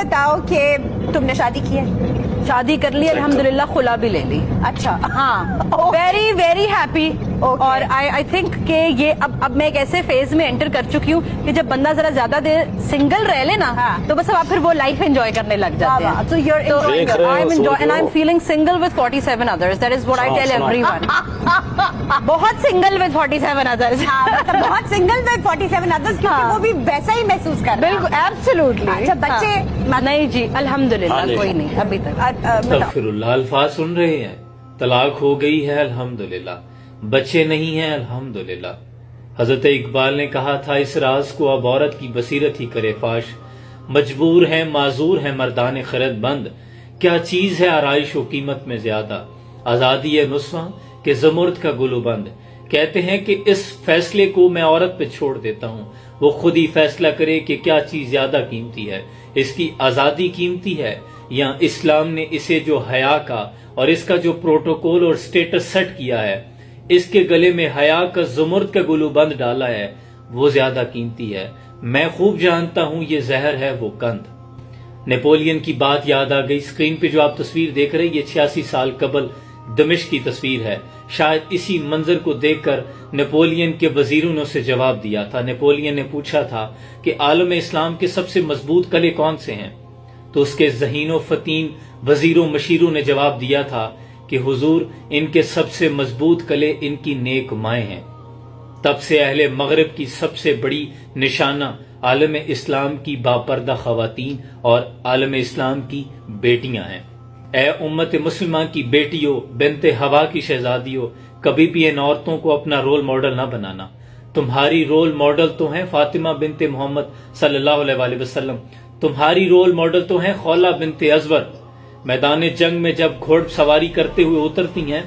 بتاؤ کہ تم نے شادی کی ہے؟ شادی کر لی الحمدللہ, خلا بھی لے لی. اچھا, ہاں, ویری ویری ہیپی. اور آئی تھنک کہ یہ اب میں ایک ایسے فیز میں انٹر کر چکی ہوں کہ جب بندہ ذرا زیادہ دیر سنگل رہ لے نا تو بس اب آپ پھر وہ لائف انجوائے کرنے لگ جاتے ہیں. So you're enjoying it. And I'm feeling single with 47 others. That is what I tell everyone. بہت single with 47 others. مطلب بہت سنگل میں 47 others, کیونکہ وہ بھی ویسا ہی محسوس کر رہا ہے. بالکل, ایبسولوٹلی. اچھا, بچے نہیں جی الحمدللہ کوئی نہیں ابھی تک. استغفر اللہ, الفاظ سن رہے ہیں, طلاق ہو گئی ہے الحمدللہ, بچے نہیں ہیں الحمدللہ. حضرت اقبال نے کہا تھا اس راز کو اب عورت کی بصیرت ہی کرے فاش, مجبور ہے معذور ہے مردان خرد بند, کیا چیز ہے آرائش و قیمت میں زیادہ, آزادی ہے نسواں کہ زمرد کا گلو بند. کہتے ہیں کہ اس فیصلے کو میں عورت پہ چھوڑ دیتا ہوں, وہ خود ہی فیصلہ کرے کہ کیا چیز زیادہ قیمتی ہے, اس کی آزادی قیمتی ہے یا اسلام نے اسے جو حیا کا اور اس کا جو پروٹوکول اور سٹیٹس سیٹ کیا ہے, اس کے گلے میں حیا کا زمرد کا گلو بند ڈالا ہے, وہ زیادہ قیمتی ہے. میں خوب جانتا ہوں یہ زہر ہے وہ کند. نیپولین کی بات یاد آ گئی. اسکرین پہ جو آپ تصویر دیکھ رہے ہیں یہ 86 سال قبل دمشق کی تصویر ہے. شاید اسی منظر کو دیکھ کر نیپولین کے وزیروں نے اسے جواب دیا تھا. نیپولین نے پوچھا تھا کہ عالم اسلام کے سب سے مضبوط قلعے کون سے ہیں, تو اس کے ذہین و فتین وزیروں مشیروں نے جواب دیا تھا کہ حضور ان کے سب سے مضبوط قلعے ان کی نیک مائیں ہیں. تب سے اہل مغرب کی سب سے بڑی نشانہ عالم اسلام کی باپردہ خواتین اور عالم اسلام کی بیٹیاں ہیں. اے امت مسلمہ کی بیٹیوں, بنت ہوا کی شہزادیوں, کبھی بھی ان عورتوں کو اپنا رول ماڈل نہ بنانا. تمہاری رول ماڈل تو ہیں فاطمہ بنت محمد صلی اللہ علیہ وآلہ وسلم, تمہاری رول ماڈل تو ہیں خولہ بنت ازور. میدان جنگ میں جب گھوڑ سواری کرتے ہوئے اترتی ہیں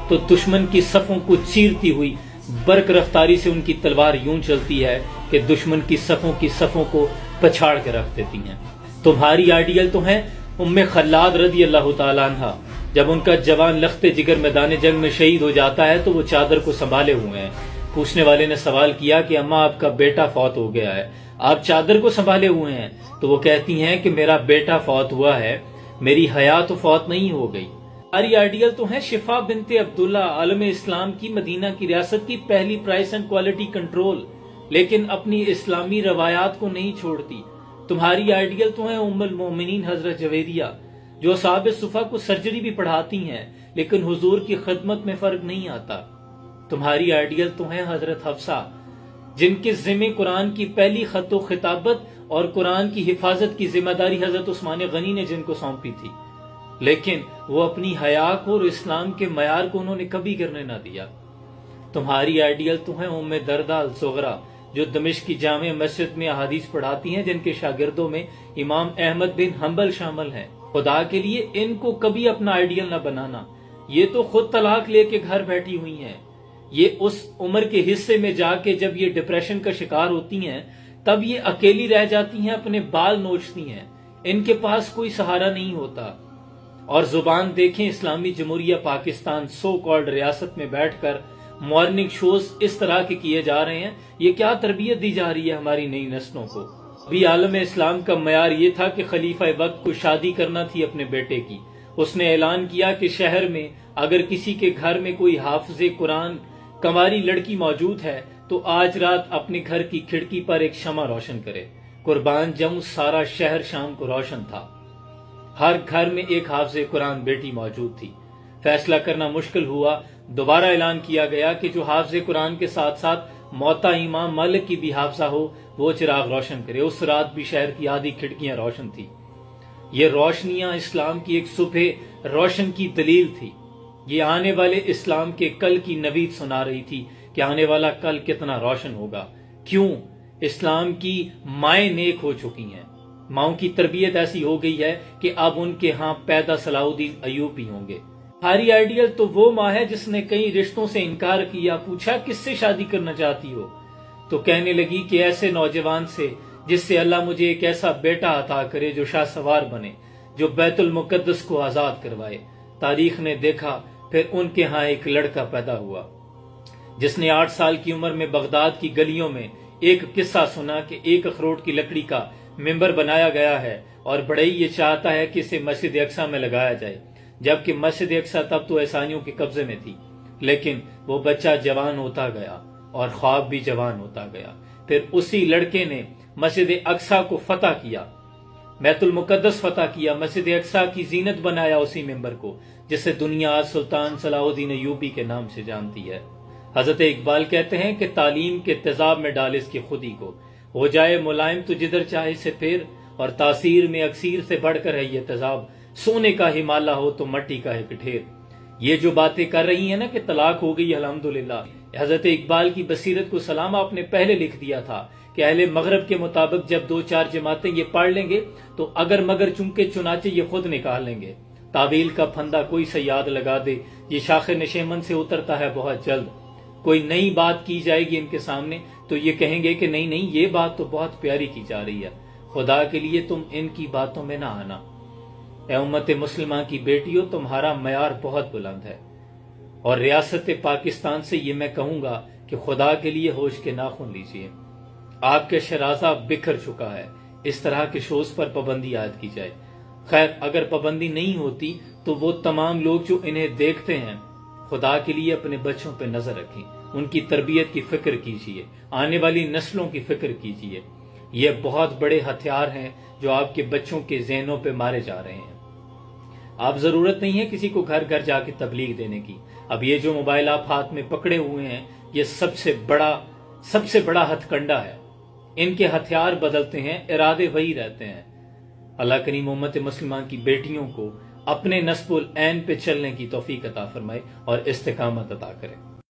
تو دشمن کی صفوں کو چیرتی ہوئی برق رفتاری سے ان کی تلوار یوں چلتی ہے کہ دشمن کی صفوں کو پچھاڑ کے رکھ دیتی ہیں. تمہاری آئیڈیل تو ہیں ام خلاد رضی اللہ تعالی عنہ. جب ان کا جوان لخت جگر میدان جنگ میں شہید ہو جاتا ہے تو وہ چادر کو سنبھالے ہوئے ہیں. پوچھنے والے نے سوال کیا کہ اماں آپ کا بیٹا فوت ہو گیا ہے, آپ چادر کو سنبھالے ہوئے ہیں, تو وہ کہتی ہیں کہ میرا بیٹا فوت ہوا ہے, میری حیا تو فوت نہیں ہو گئی. ہماری آئیڈیل تو ہیں شفا بنت عبداللہ, عالم اسلام کی مدینہ کی ریاست کی پہلی پرائس اینڈ کوالٹی کنٹرول, لیکن اپنی اسلامی روایات کو نہیں چھوڑتی. تمہاری آئیڈیل تو ہیں ام المومنین حضرت جویریہ, جو اصحاب صفا کو سرجری بھی پڑھاتی ہیں لیکن حضور کی خدمت میں فرق نہیں آتا. تمہاری آئیڈیل تو ہیں حضرت حفصہ, جن کے ذمہ قرآن کی پہلی خط و خطابت اور قرآن کی حفاظت کی ذمہ داری حضرت عثمان غنی نے جن کو سونپی تھی, لیکن وہ اپنی حیا کو اور اسلام کے معیار کو انہوں نے کبھی کرنے نہ دیا. تمہاری آئیڈیل تو ہیں ام دردہ الصغریٰ, جو دمشق کی جامع مسجد میں احادیث پڑھاتی ہیں, جن کے شاگردوں میں امام احمد بن حنبل شامل ہیں. خدا کے لیے ان کو کبھی اپنا آئیڈیل نہ بنانا, یہ تو خود طلاق لے کے گھر بیٹھی ہوئی ہیں. یہ اس عمر کے حصے میں جا کے جب یہ ڈپریشن کا شکار ہوتی ہیں تب یہ اکیلی رہ جاتی ہیں, اپنے بال نوچتی ہیں, ان کے پاس کوئی سہارا نہیں ہوتا. اور زبان دیکھیں, اسلامی جمہوریہ پاکستان سو کالڈ ریاست میں بیٹھ کر مارننگ شوز اس طرح کے کیے جا رہے ہیں. یہ کیا تربیت دی جا رہی ہے ہماری نئی نسلوں کو؟ ابھی عالم اسلام کا معیار یہ تھا کہ خلیفہ وقت کو شادی کرنا تھی اپنے بیٹے کی. اس نے اعلان کیا کہ شہر میں اگر کسی کے گھر میں کوئی حافظ قرآن کنواری لڑکی موجود ہے تو آج رات اپنے گھر کی کھڑکی پر ایک شمع روشن کرے. قربان جاؤں, سارا شہر شام کو روشن تھا. ہر گھر میں ایک حافظ قرآن بیٹی موجود تھی. فیصلہ کرنا مشکل ہوا. دوبارہ اعلان کیا گیا کہ جو حافظ قرآن کے ساتھ ساتھ موتا امام مالک کی بھی حافظہ ہو وہ چراغ روشن کرے. اس رات بھی شہر کی آدھی کھڑکیاں روشن تھی. یہ روشنیاں اسلام کی ایک صبح روشن کی دلیل تھی. یہ آنے والے اسلام کے کل کی نوید سنا رہی تھی کہ آنے والا کل کتنا روشن ہوگا. کیوں؟ اسلام کی مائیں نیک ہو چکی ہیں, ماؤں کی تربیت ایسی ہو گئی ہے کہ اب ان کے ہاں پیدا صلاح الدین ایوبی ہوں گے. ہماری آئیڈیل تو وہ ماں ہے جس نے کئی رشتوں سے انکار کیا. پوچھا کس سے شادی کرنا چاہتی ہو, تو کہنے لگی کہ ایسے نوجوان سے جس سے اللہ مجھے ایک ایسا بیٹا عطا کرے جو شاہ سوار بنے, جو بیت المقدس کو آزاد کروائے. تاریخ نے دیکھا پھر ان کے ہاں ایک لڑکا پیدا ہوا جس نے 8 سال کی عمر میں بغداد کی گلیوں میں ایک قصہ سنا کہ ایک اخروٹ کی لکڑی کا ممبر بنایا گیا ہے اور بڑھئی یہ چاہتا ہے کہ اسے مسجد اقصی میں لگایا جائے، جبکہ مسجد اقصی تب تو عیسائیوں کے قبضے میں تھی، لیکن وہ بچہ جوان ہوتا گیا اور خواب بھی جوان ہوتا گیا۔ پھر اسی لڑکے نے مسجد اقصی کو فتح کیا، بیت المقدس فتح کیا، مسجد اقصی کی زینت بنایا اسی ممبر کو، جسے دنیا آج سلطان صلاح الدین ایوبی کے نام سے جانتی ہے۔ حضرت اقبال کہتے ہیں کہ تعلیم کے تیزاب میں ڈال اس کی خودی کو، ہو جائے ملائم تو جدھر چاہے سے پھر، اور تاثیر میں اکثیر سے بڑھ کر ہے یہ تیزاب، سونے کا ہمالہ ہو تو مٹی کا ایک ڈھیر۔ یہ جو باتیں کر رہی ہیں نا کہ طلاق ہو گئی الحمدللہ، حضرت اقبال کی بصیرت کو سلام، آپ نے پہلے لکھ دیا تھا کہ اہل مغرب کے مطابق جب 2-4 جماعتیں یہ پڑھ لیں گے تو اگر مگر چونکہ چنانچہ یہ خود نکال لیں گے۔ تعویل کا پھندا کوئی سیاد لگا دے، یہ شاخ نشیمن سے اترتا ہے بہت جلد۔ کوئی نئی بات کی جائے گی ان کے سامنے تو یہ کہیں گے کہ نہیں یہ بات تو بہت پیاری کی جا رہی ہے، خدا کے لیے تم ان کی باتوں میں نہ آنا۔ اے امت مسلمہ کی بیٹیوں، تمہارا معیار بہت بلند ہے، اور ریاست پاکستان سے یہ میں کہوں گا کہ خدا کے لیے ہوش کے ناخن لیجئے۔ آپ کے شرازہ بکھر چکا ہے، اس طرح کے شوز پر پابندی عائد کی جائے۔ خیر اگر پابندی نہیں ہوتی تو وہ تمام لوگ جو انہیں دیکھتے ہیں، خدا کے لیے اپنے بچوں پہ نظر رکھیں، ان کی تربیت کی فکر کیجئے، آنے والی نسلوں کی فکر کیجئے۔ یہ بہت بڑے ہتھیار ہیں جو آپ کے بچوں کے ذہنوں پہ مارے جا رہے ہیں۔ آپ ضرورت نہیں ہے کسی کو گھر گھر جا کے تبلیغ دینے کی۔ اب یہ جو موبائل آپ ہاتھ میں پکڑے ہوئے ہیں، یہ سب سے بڑا ہتھ کنڈا ہے۔ ان کے ہتھیار بدلتے ہیں، ارادے وہی رہتے ہیں۔ اللہ کریم امت مسلمان کی بیٹیوں کو اپنے نصب العین پہ چلنے کی توفیق عطا فرمائے اور استقامت عطا کرے۔